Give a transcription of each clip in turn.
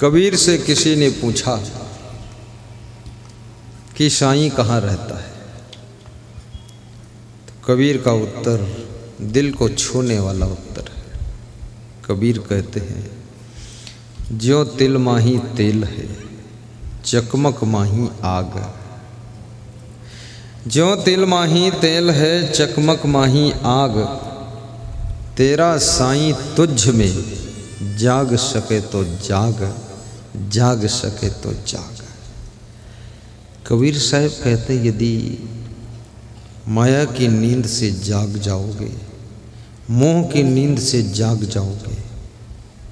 कबीर से किसी ने पूछा कि साईं कहाँ रहता है। तो कबीर का उत्तर दिल को छूने वाला उत्तर है। कबीर कहते हैं, ज्यों तिल माही तेल है, चकमक माही आग। ज्यों तिल माही तेल है, चकमक माही आग। तेरा साईं तुझ में जाग सके तो जाग, जाग सके तो जाग। कबीर साहब कहते, यदि माया की नींद से जाग जाओगे, मोह की नींद से जाग जाओगे,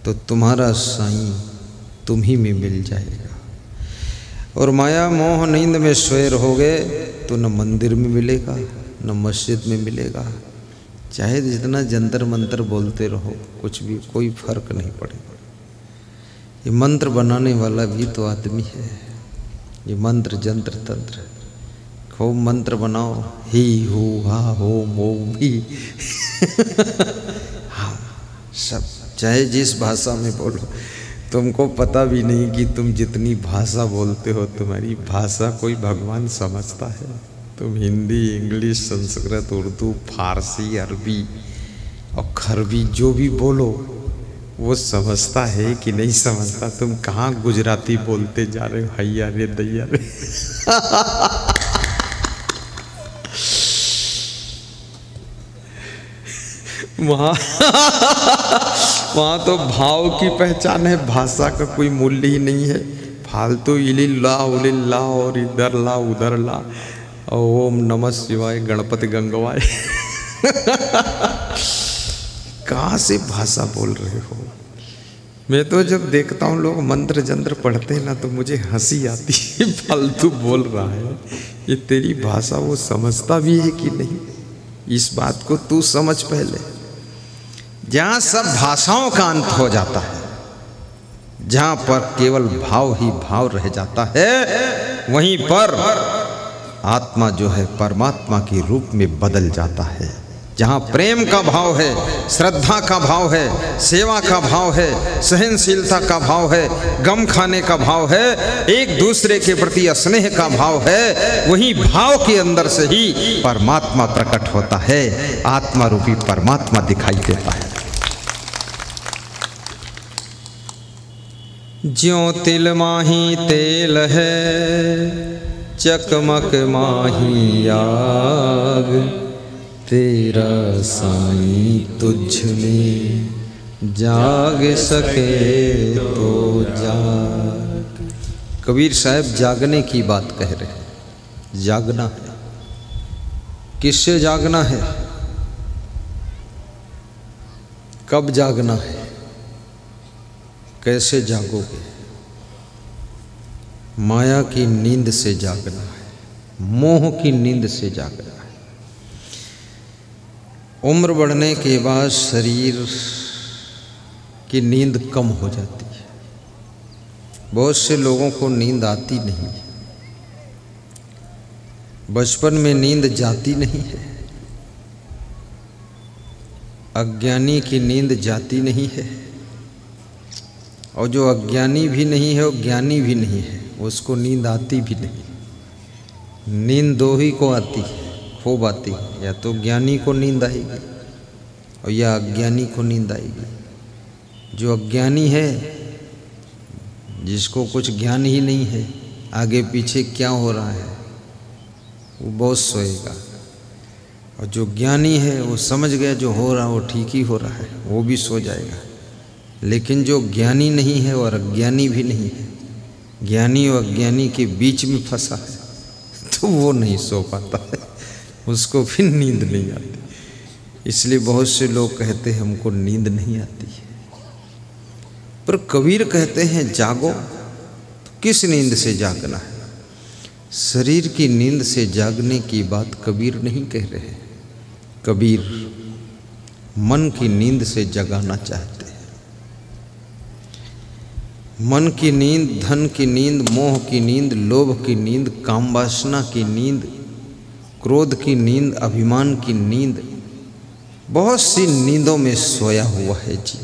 तो तुम्हारा साईं तुम ही में मिल जाएगा। और माया मोह नींद में सोए रहोगे तो न मंदिर में मिलेगा न मस्जिद में मिलेगा। चाहे जितना जंतर मंतर बोलते रहो, कुछ भी कोई फर्क नहीं पड़ेगा। ये मंत्र बनाने वाला भी तो आदमी है। ये मंत्र जंत्र तंत्र खूब मंत्र बनाओ, ही हु हा हो मो भी हाँ सब, चाहे जिस भाषा में बोलो। तुमको पता भी नहीं कि तुम जितनी भाषा बोलते हो, तुम्हारी भाषा कोई भगवान समझता है। तुम हिंदी, इंग्लिश, संस्कृत, उर्दू, फारसी, अरबी और खरबी जो भी बोलो, वो समझता है कि नहीं समझता। तुम कहाँ गुजराती बोलते जा रहे हो, हैया रे दैया रे वहाँ तो भाव की पहचान है, भाषा का कोई मूल्य ही नहीं है। फालतू इलिल्ला उलिल्ला और इधर ला उधर ला, ओम नमः शिवाय, गणपति गंगवाय कहाँ से भाषा बोल रहे हो। मैं तो जब देखता हूँ लोग मंत्र जंत्र पढ़ते हैं ना, तो मुझे हंसी आती है। फालतू बोल रहा है, ये तेरी भाषा वो समझता भी है कि नहीं, इस बात को तू समझ पहले। जहाँ सब भाषाओं का अंत हो जाता है, जहाँ पर केवल भाव ही भाव रह जाता है, वहीं पर आत्मा जो है परमात्मा के रूप में बदल जाता है। जहाँ प्रेम का भाव है, श्रद्धा का भाव है, सेवा का भाव है, सहनशीलता का भाव है, गम खाने का भाव है, एक दूसरे के प्रति स्नेह का भाव है, वही भाव के अंदर से ही परमात्मा प्रकट होता है। आत्मा रूपी परमात्मा दिखाई देता है। ज्यों तिल माही तेल है, चकमक माही आग। तेरा साईं तुझ में जाग सके तो जाग। कबीर साहब जागने की बात कह रहे हैं। जागना है, किससे जागना है, कब जागना है, कैसे जागोगे। माया की नींद से जागना है, मोह की नींद से जागना है। उम्र बढ़ने के बाद शरीर की नींद कम हो जाती है। बहुत से लोगों को नींद आती नहीं है, बचपन में नींद जाती नहीं है। अज्ञानी की नींद जाती नहीं है, और जो अज्ञानी भी नहीं है वो ज्ञानी भी नहीं है, उसको नींद आती भी नहीं। नींद दो ही को आती है, खूब आती है। या तो ज्ञानी को नींद आएगी और या अज्ञानी को नींद आएगी। जो अज्ञानी है, जिसको कुछ ज्ञान ही नहीं है आगे पीछे क्या हो रहा है, वो बहुत सोएगा। और जो ज्ञानी है वो समझ गया जो हो रहा है वो ठीक ही हो रहा है, वो भी सो जाएगा। लेकिन जो ज्ञानी नहीं है और अज्ञानी भी नहीं है, ज्ञानी और अज्ञानी के बीच में फंसा है, तो वो नहीं सो पाता है, उसको फिर नींद नहीं आती। इसलिए बहुत से लोग कहते हैं हमको नींद नहीं आती है। पर कबीर कहते हैं जागो। तो किस नींद से जागना है? शरीर की नींद से जागने की बात कबीर नहीं कह रहे। कबीर मन की नींद से जगाना चाहते हैं। मन की नींद, धन की नींद, मोह की नींद, लोभ की नींद, काम वासना की नींद, क्रोध की नींद, अभिमान की नींद, बहुत सी नींदों में सोया हुआ है जी।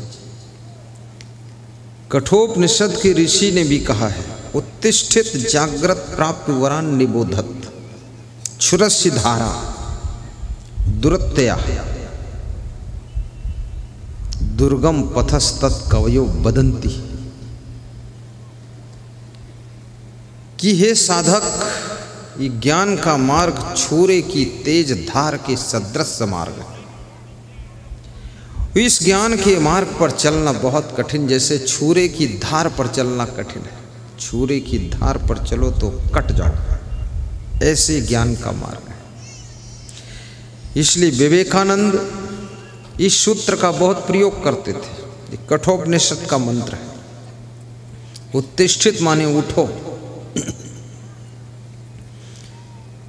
कठोपनिषद के ऋषि ने भी कहा है, उत्तिष्ठित जाग्रत प्राप्त वरान निबोधत क्षुरस्य धारा दुरत्या दुर्गम पथस्तत् कवयो बदंती, कि हे साधक, ये ज्ञान का मार्ग छुरे की तेज धार के सदृश मार्ग है। इस ज्ञान के मार्ग पर चलना बहुत कठिन, जैसे छुरे की धार पर चलना कठिन है। छुरे की धार पर चलो तो कट जाओ, ऐसे ज्ञान का मार्ग है। इसलिए विवेकानंद इस सूत्र का बहुत प्रयोग करते थे। ये कठोपनिषद का मंत्र है। उत्तिष्ठित माने उठो।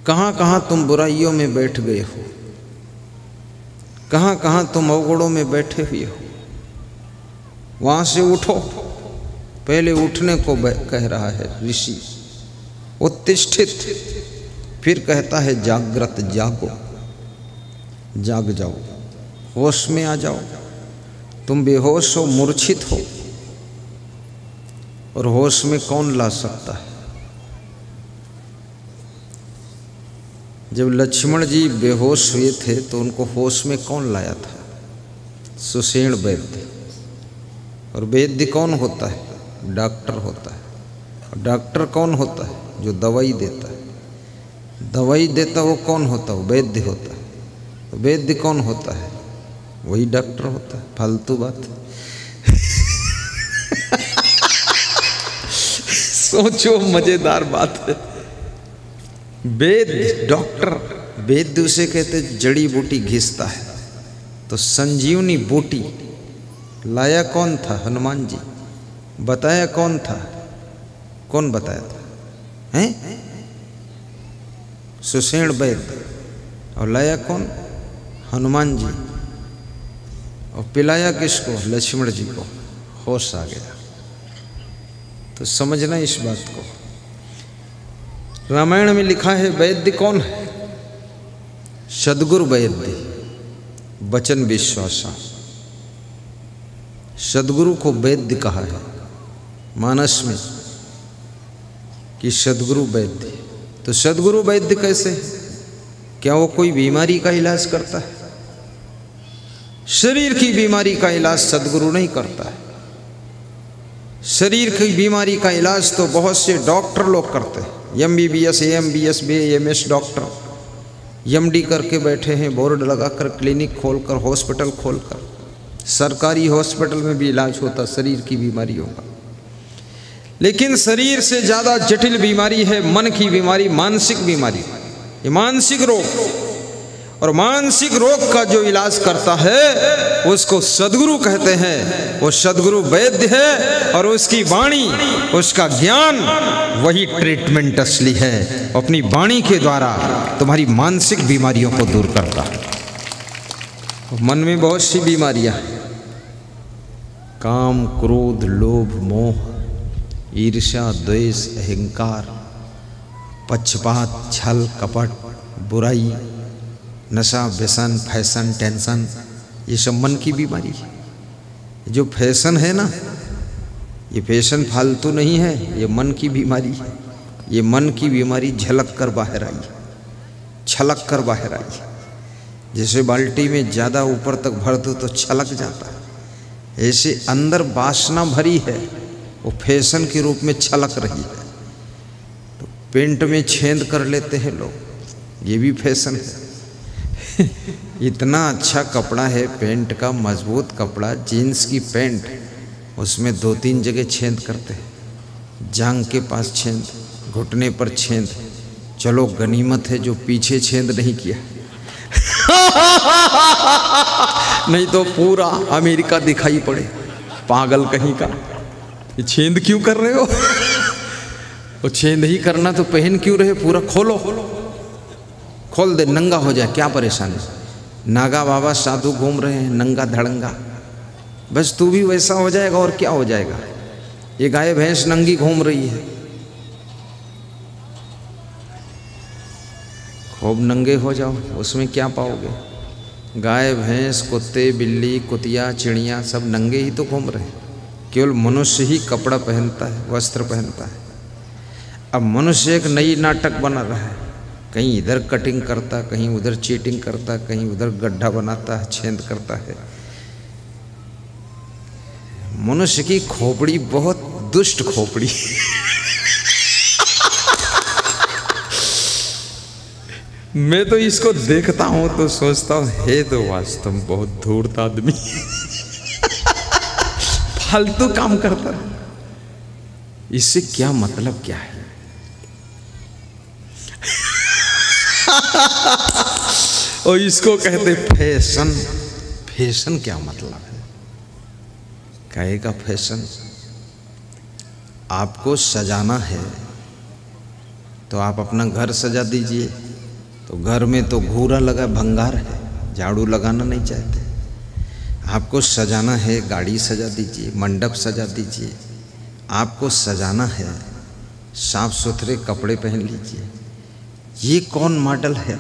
कहाँ कहाँ तुम बुराइयों में बैठ गए हो, कहाँ कहाँ तुम अवगुणों में बैठे हुए हो, वहाँ से उठो। पहले उठने को कह रहा है ऋषि, उत्तिष्ठित। फिर कहता है जागृत, जागो, जाग जाओ, होश में आ जाओ। तुम बेहोश हो, मूर्छित हो, और होश में कौन ला सकता है? जब लक्ष्मण जी बेहोश हुए थे तो उनको होश में कौन लाया था? सुषेण वैद्य। और वैद्य कौन होता है? डॉक्टर होता है। और डॉक्टर कौन होता है? जो दवाई देता है। दवाई देता वो कौन होता है? वैद्य होता है। वैद्य कौन होता है? वही डॉक्टर होता है। फालतू बात। सोचो, मजेदार बात है। वैद्य, डॉक्टर, वैद्य उसे कहते जड़ी बूटी घिसता है। तो संजीवनी बूटी लाया कौन था? हनुमान जी। बताया कौन था? कौन बताया था? हैं? सुषेण वैद्य। और लाया कौन? हनुमान जी। और पिलाया किसको? लक्ष्मण जी को। होश आ गया। तो समझना इस बात को। रामायण में लिखा है वैद्य कौन है? सद्गुरु वैद्य, वचन विश्वासा। सद्गुरु को वैद्य कहा है मानस में कि सद्गुरु वैद्य। तो सद्गुरु वैद्य कैसे? क्या वो कोई बीमारी का इलाज करता है? शरीर की बीमारी का इलाज सद्गुरु नहीं करता है। शरीर की बीमारी का इलाज तो बहुत से डॉक्टर लोग करते हैं। MBBS, AMBS, BAMS doctor MD करके बैठे हैं, बोर्ड लगाकर, क्लिनिक खोलकर, हॉस्पिटल खोलकर। सरकारी हॉस्पिटल में भी इलाज होता शरीर की बीमारियों का। लेकिन शरीर से ज़्यादा जटिल बीमारी है मन की बीमारी, मानसिक बीमारी। ये मानसिक रोग, और मानसिक रोग का जो इलाज करता है उसको सद्गुरु कहते हैं। वो सद्गुरु वैद्य है, और उसकी वाणी, उसका ज्ञान, वही ट्रीटमेंट असली है। अपनी वाणी के द्वारा तुम्हारी मानसिक बीमारियों को दूर करता है। मन में बहुत सी बीमारियां हैं। काम, क्रोध, लोभ, मोह, ईर्ष्या, द्वेष, अहंकार, पक्षपात, छल, कपट, बुराई, नशा, व्यसन, फैशन, टेंशन, ये सब मन की बीमारी है। जो फैशन है ना, ये फैशन फालतू नहीं है, ये मन की बीमारी है। ये मन की बीमारी झलक कर बाहर आई, छलक कर बाहर आई। जैसे बाल्टी में ज़्यादा ऊपर तक भर दो तो छलक जाता है, ऐसे अंदर वासना भरी है, वो फैशन के रूप में छलक रही है। तो पेंट में छेद कर लेते हैं लोग, ये भी फैशन है। इतना अच्छा कपड़ा है पेंट का, मजबूत कपड़ा, जीन्स की पेंट, उसमें 2-3 जगह छेद करते हैं। जांघ के पास छेद, घुटने पर छेद। चलो गनीमत है जो पीछे छेद नहीं किया। नहीं तो पूरा अमेरिका दिखाई पड़े, पागल कहीं का। ये छेद क्यों कर रहे हो? वो छेद ही करना तो पहन क्यों रहे? पूरा खोलो, खोल दे, नंगा हो जाए, क्या परेशानी? नागा बाबा साधु घूम रहे हैं नंगा धड़ंगा, बस तू भी वैसा हो जाएगा और क्या हो जाएगा। ये गाय भैंस नंगी घूम रही है, खूब नंगे हो जाओ, उसमें क्या पाओगे? गाय भैंस, कुत्ते, बिल्ली, कुतिया, चिड़िया सब नंगे ही तो घूम रहे हैं, केवल मनुष्य ही कपड़ा पहनता है, वस्त्र पहनता है। अब मनुष्य एक नई नाटक बना रहा है, कहीं इधर कटिंग करता, कहीं उधर चीटिंग करता, कहीं उधर गड्ढा बनाता है, छेद करता है। मनुष्य की खोपड़ी बहुत दुष्ट खोपड़ी मैं तो इसको देखता हूं तो सोचता हूं, हे तो वास्तव में बहुत धूर्त आदमी फालतू काम करता है। इससे क्या मतलब क्या है? और इसको कहते फैशन। फैशन क्या मतलब है? कहेगा फैशन, आपको सजाना है तो आप अपना घर सजा दीजिए। तो घर में तो घूरा लगा भंगार है, झाड़ू लगाना नहीं चाहते। आपको सजाना है, गाड़ी सजा दीजिए, मंडप सजा दीजिए। आपको सजाना है, साफ सुथरे कपड़े पहन लीजिए। ये कौन मॉडल है?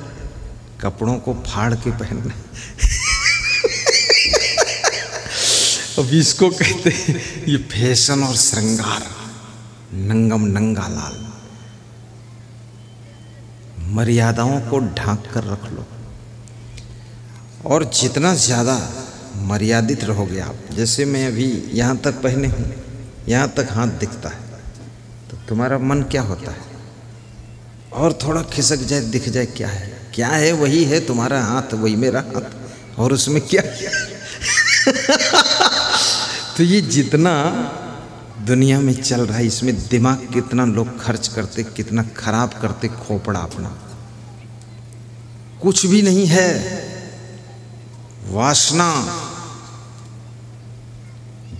कपड़ों को फाड़ के पहनना अब इसको कहते हैं ये फैशन और श्रृंगार। नंगम नंगा लाल। मर्यादाओं को ढांक कर रख लो, और जितना ज़्यादा मर्यादित रहोगे आप, जैसे मैं अभी यहाँ तक पहने हूँ, यहाँ तक हाथ दिखता है, तो तुम्हारा मन क्या होता है? और थोड़ा खिसक जाए, दिख जाए, क्या है? क्या है? वही है तुम्हारा हाथ, वही मेरा हाथ, और उसमें क्या तो ये जितना दुनिया में चल रहा है, इसमें दिमाग कितना लोग खर्च करते, कितना खराब करते खोपड़ा अपना। कुछ भी नहीं है। वासना,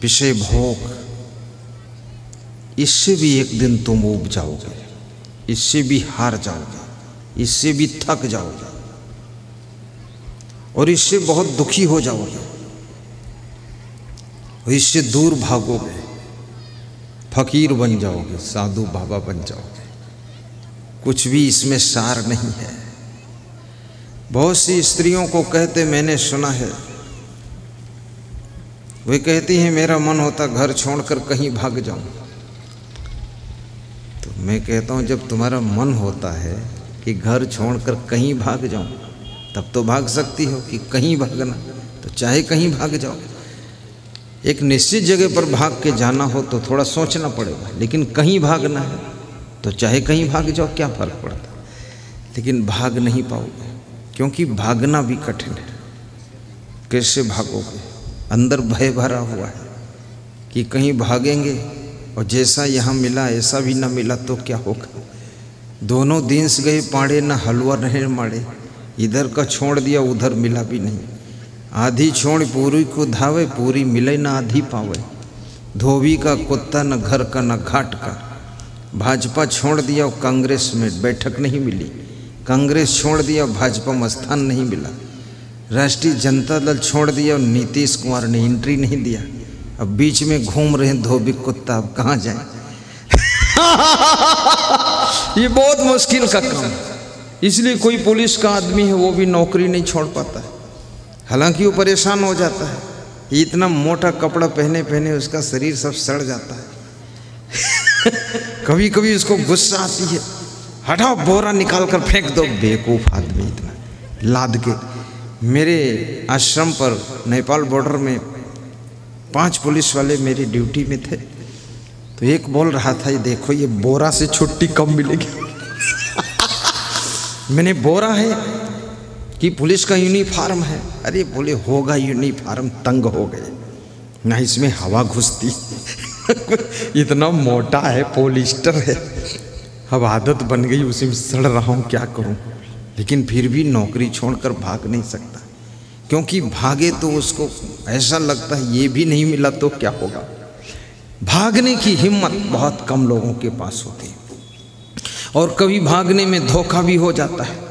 विषय भोग, इससे भी एक दिन तुम ऊब जाओगे, इससे भी हार जाओगे, इससे भी थक जाओगे, और इससे बहुत दुखी हो जाओगे, और इससे दूर भागोगे, फकीर बन जाओगे, साधु बाबा बन जाओगे। कुछ भी इसमें सार नहीं है। बहुत सी स्त्रियों को कहते मैंने सुना है, वे कहती हैं मेरा मन होता घर छोड़कर कहीं भाग जाऊं। तो मैं कहता हूं, जब तुम्हारा मन होता है कि घर छोड़कर कहीं भाग जाऊं, तब तो भाग सकती हो। कि कहीं भागना तो चाहे कहीं भाग जाओ। एक निश्चित जगह पर भाग के जाना हो तो थोड़ा सोचना पड़ेगा, लेकिन कहीं भागना है तो चाहे कहीं भाग जाओ, क्या फर्क पड़ता। लेकिन भाग नहीं पाओगे, क्योंकि भागना भी कठिन है। कैसे भागोगे? अंदर भय भरा हुआ है कि कहीं भागेंगे और जैसा यहाँ मिला ऐसा भी ना मिला तो क्या होगा। दोनों दिन से गए पाड़े, ना हलवा रहे माड़े। इधर का छोड़ दिया, उधर मिला भी नहीं। आधी छोड़ पूरी को धावे, पूरी मिले ना आधी पावे। धोबी का कुत्ता, न घर का न घाट का। भाजपा छोड़ दिया, कांग्रेस में बैठक नहीं मिली। कांग्रेस छोड़ दिया, भाजपा में स्थान नहीं मिला। राष्ट्रीय जनता दल छोड़ दिया और नीतीश कुमार ने एंट्री नहीं दिया। अब बीच में घूम रहे हैं धोबी कुत्ता, अब कहाँ जाए ये बहुत मुश्किल का काम। इसलिए कोई पुलिस का आदमी है वो भी नौकरी नहीं छोड़ पाता है, हालांकि वो परेशान हो जाता है। ये इतना मोटा कपड़ा पहने पहने उसका शरीर सब सड़ जाता है कभी कभी उसको गुस्सा आती है, हटाओ बोरा निकाल कर फेंक दो। बेवकूफ़ आदमी इतना लाद के। मेरे आश्रम पर नेपाल बॉर्डर में 5 पुलिस वाले मेरी ड्यूटी में थे, तो एक बोल रहा था, ये देखो ये बोरा से छुट्टी कम मिलेगी मैंने बोरा है कि पुलिस का यूनिफॉर्म है? अरे बोले होगा यूनिफॉर्म, तंग हो गए ना, इसमें हवा घुसती इतना मोटा है, पॉलिस्टर है। अब आदत बन गई, उसी में सड़ रहा हूँ, क्या करूँ। लेकिन फिर भी नौकरी छोड़कर भाग नहीं सकता, क्योंकि भागे तो उसको ऐसा लगता है ये भी नहीं मिला तो क्या होगा। भागने की हिम्मत बहुत कम लोगों के पास होती है, और कभी भागने में धोखा भी हो जाता है।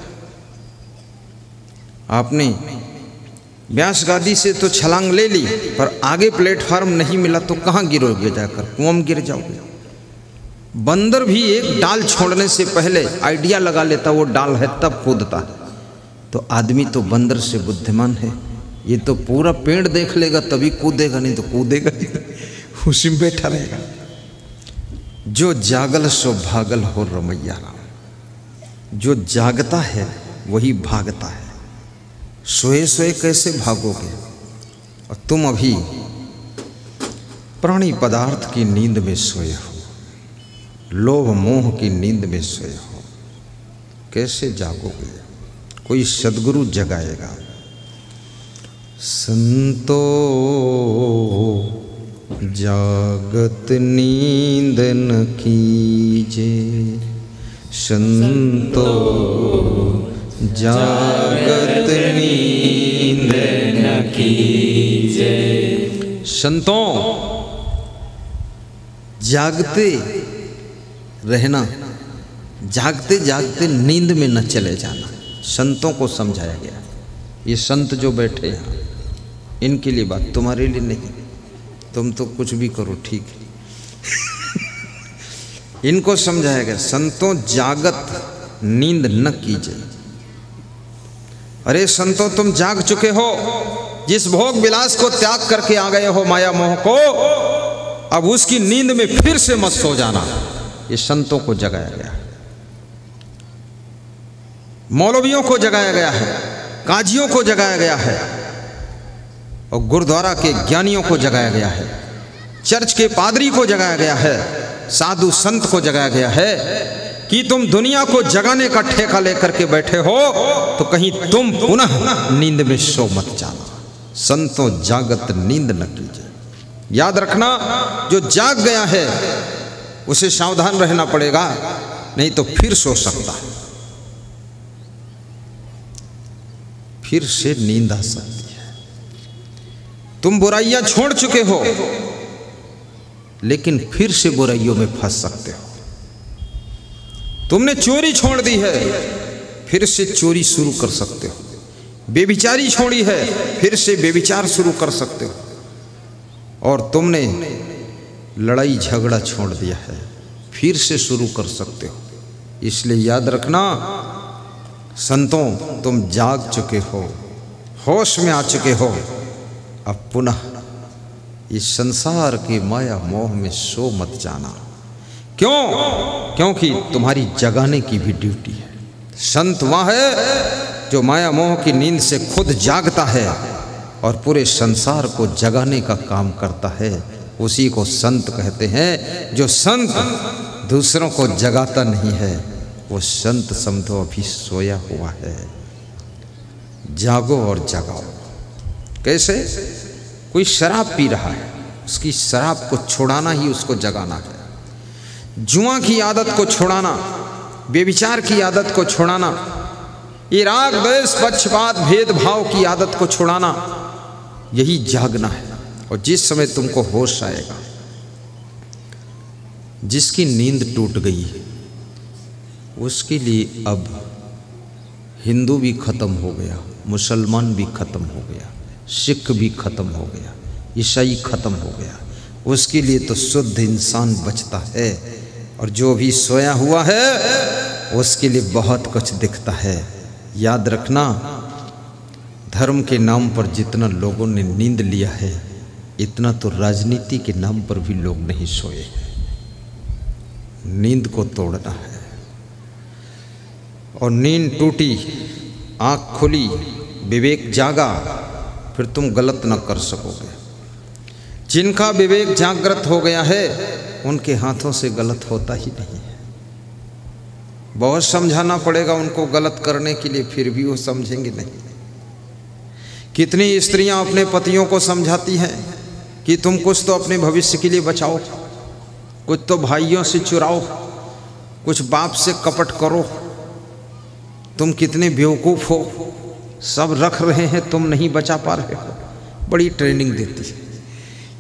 आपने व्यास गादी से तो छलांग ले ली, पर आगे प्लेटफार्म नहीं मिला तो कहाँ गिरोगे? जाकर कुआं में गिर जाओगे। बंदर भी एक डाल छोड़ने से पहले आइडिया लगा लेता वो डाल है, तब कूदता है। तो आदमी तो बंदर से बुद्धिमान है, ये तो पूरा पेड़ देख लेगा तभी कूदेगा, नहीं तो कूदेगा उसी में बैठा रहेगा। जो जागल सो भागल हो रमैया राम। जो जागता है वही भागता है। सोए सोए कैसे भागोगे? और तुम अभी प्राणी पदार्थ की नींद में सोए हो, लोभ मोह की नींद में सोए हो, कैसे जागोगे? कोई सद्गुरु जगाएगा। संतो जागत नींद न कीजे, संतो जागत नींद न कीजे। संतों, जागते रहना, जागते जागते नींद में न चले जाना, संतों को समझाया गया। ये संत जो बैठे हैं इनके लिए बात, तुम्हारे लिए नहीं। तुम तो कुछ भी करो, ठीक है। इनको समझाया गया, संतों जागत नींद न कीजिए। अरे संतों, तुम जाग चुके हो, जिस भोग विलास को त्याग करके आ गए हो माया मोह को, अब उसकी नींद में फिर से मत सो जाना। ये संतों को जगाया गया है, मौलवियों को जगाया गया है, काजियों को जगाया गया है, और गुरुद्वारा के ज्ञानियों को जगाया गया है, चर्च के पादरी को जगाया गया है, साधु संत को जगाया गया है कि तुम दुनिया को जगाने का ठेका लेकर के बैठे हो तो कहीं तुम पुनः नींद में सो मत जाना। संतों जागत नींद न कीजिए। याद रखना, जो जाग गया है उसे सावधान रहना पड़ेगा, नहीं तो फिर सो सकता है, फिर से नींद आ सकती है। तुम बुराइयां छोड़ चुके हो, लेकिन फिर से बुराइयों में फंस सकते हो। तुमने चोरी छोड़ दी है, फिर से चोरी शुरू कर सकते हो। बेविचारी छोड़ी है, फिर से बेविचार शुरू कर सकते हो। और तुमने लड़ाई झगड़ा छोड़ दिया है, फिर से शुरू कर सकते हो। इसलिए याद रखना, संतों, तुम जाग चुके हो, होश में आ चुके हो, अब पुनः इस संसार की माया मोह में सो मत जाना। क्यों? क्योंकि तुम्हारी जगाने की भी ड्यूटी है। संत वह है जो माया मोह की नींद से खुद जागता है और पूरे संसार को जगाने का काम करता है। उसी को संत कहते हैं। जो संत दूसरों को जगाता नहीं है, वो संत समझो अभी सोया हुआ है। जागो और जगाओ। कैसे? कोई शराब पी रहा है, उसकी शराब को छुड़ाना ही उसको जगाना है। जुआ की आदत को छुड़ाना, बेविचार की आदत को छुड़ाना, ये राग द्वेष पक्षपात भेदभाव की आदत को छुड़ाना, यही जागना है। और जिस समय तुमको होश आएगा, जिसकी नींद टूट गई है उसके लिए अब हिंदू भी खत्म हो गया, मुसलमान भी खत्म हो गया, सिख भी खत्म हो गया, ईसाई खत्म हो गया। उसके लिए तो शुद्ध इंसान बचता है। और जो भी सोया हुआ है उसके लिए बहुत कुछ दिखता है। याद रखना, धर्म के नाम पर जितना लोगों ने नींद लिया है, इतना तो राजनीति के नाम पर भी लोग नहीं सोए। नींद को तोड़ना है। और नींद टूटी, आँख खुली, विवेक जागा, फिर तुम गलत न कर सकोगे। जिनका विवेक जागृत हो गया है उनके हाथों से गलत होता ही नहीं है। बहुत समझाना पड़ेगा उनको गलत करने के लिए, फिर भी वो समझेंगे नहीं। कितनी स्त्रियां अपने पतियों को समझाती हैं कि तुम कुछ तो अपने भविष्य के लिए बचाओ, कुछ तो भाइयों से चुराओ, कुछ बाप से कपट करो। तुम कितने बेवकूफ़ हो, सब रख रहे हैं, तुम नहीं बचा पा रहे हो। बड़ी ट्रेनिंग देती है।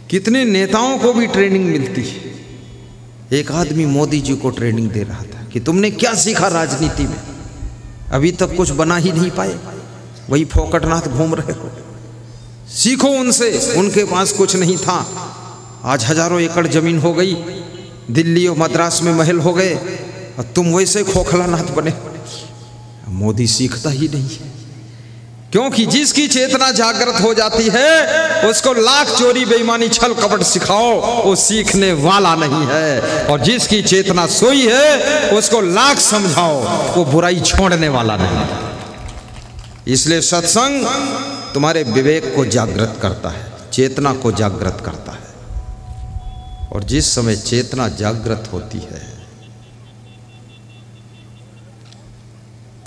कितने नेताओं को भी ट्रेनिंग मिलती है। एक आदमी मोदी जी को ट्रेनिंग दे रहा था कि तुमने क्या सीखा राजनीति में, अभी तक कुछ बना ही नहीं पाए, वही फोकटनाथ घूम रहे हो। सीखो उनसे, उनके पास कुछ नहीं था, आज हजारों एकड़ जमीन हो गई, दिल्ली और मद्रास में महल हो गए, और तुम वैसे खोखलानाथ बने। मोदी सीखता ही नहीं है। क्योंकि जिसकी चेतना जागृत हो जाती है उसको लाख चोरी बेईमानी छल कपट सिखाओ, वो सीखने वाला नहीं है। और जिसकी चेतना सोई है उसको लाख समझाओ, वो बुराई छोड़ने वाला नहीं है। इसलिए सत्संग तुम्हारे विवेक को जागृत करता है, चेतना को जागृत करता है। और जिस समय चेतना जागृत होती है,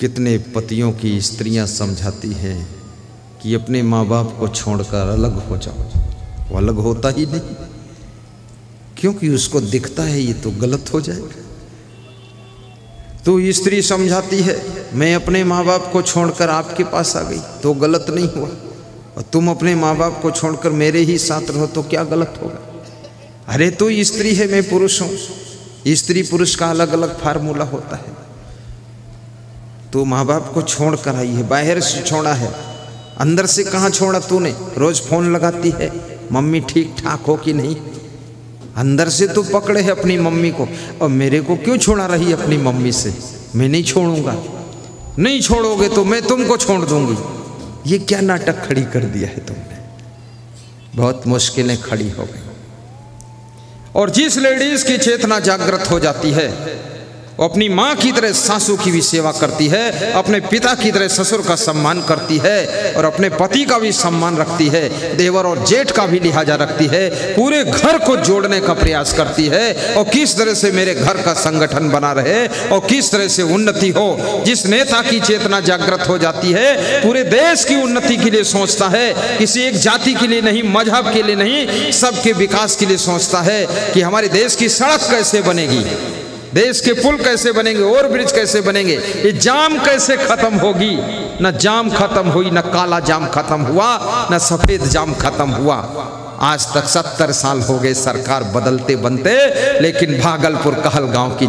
कितने पतियों की स्त्रियां समझाती हैं कि अपने माँ बाप को छोड़कर अलग हो जाओ, वो अलग होता ही नहीं, क्योंकि उसको दिखता है ये तो गलत हो जाएगा। तो स्त्री समझाती है मैं अपने माँ बाप को छोड़कर आपके पास आ गई तो गलत नहीं हुआ, और तुम अपने माँ बाप को छोड़कर मेरे ही साथ रहो तो क्या गलत होगा। अरे तो स्त्री है, मैं पुरुष हूँ, स्त्री पुरुष का अलग अलग फार्मूला होता है। तो माँ बाप को छोड़ कर आई है, बाहर से छोड़ा है, अंदर से कहाँ छोड़ा तूने। रोज फोन लगाती है मम्मी ठीक ठाक हो कि नहीं, अंदर से तो पकड़े है अपनी मम्मी को, और मेरे को क्यों छोड़ा रही अपनी मम्मी से। मैं नहीं छोड़ूंगा, नहीं छोड़ोगे तो मैं तुमको छोड़ दूंगी। ये क्या नाटक खड़ी कर दिया है तुमने, बहुत मुश्किलें खड़ी हो गई। और जिस लेडीज की चेतना जागृत हो जाती है वो अपनी माँ की तरह सासू की भी सेवा करती है, अपने पिता की तरह ससुर का सम्मान करती है, और अपने पति का भी सम्मान रखती है, देवर और जेठ का भी लिहाजा रखती है, पूरे घर को जोड़ने का प्रयास करती है। और किस तरह से मेरे घर का संगठन बना रहे और किस तरह से उन्नति हो। जिस नेता की चेतना जागृत हो जाती है पूरे देश की उन्नति के लिए सोचता है, किसी एक जाति के लिए नहीं, मजहब के लिए नहीं, सबके विकास के लिए सोचता है कि हमारे देश की सड़क कैसे बनेगी, देश के पुल कैसे बनेंगे, ओवर ब्रिज कैसे बनेंगे, ये जाम कैसे खत्म होगी। न जाम खत्म हुई, न काला जाम खत्म हुआ, न सफेद जाम खत्म हुआ। आज तक 70 साल हो गए सरकार बदलते बनते, लेकिन भागलपुर कहलगांव की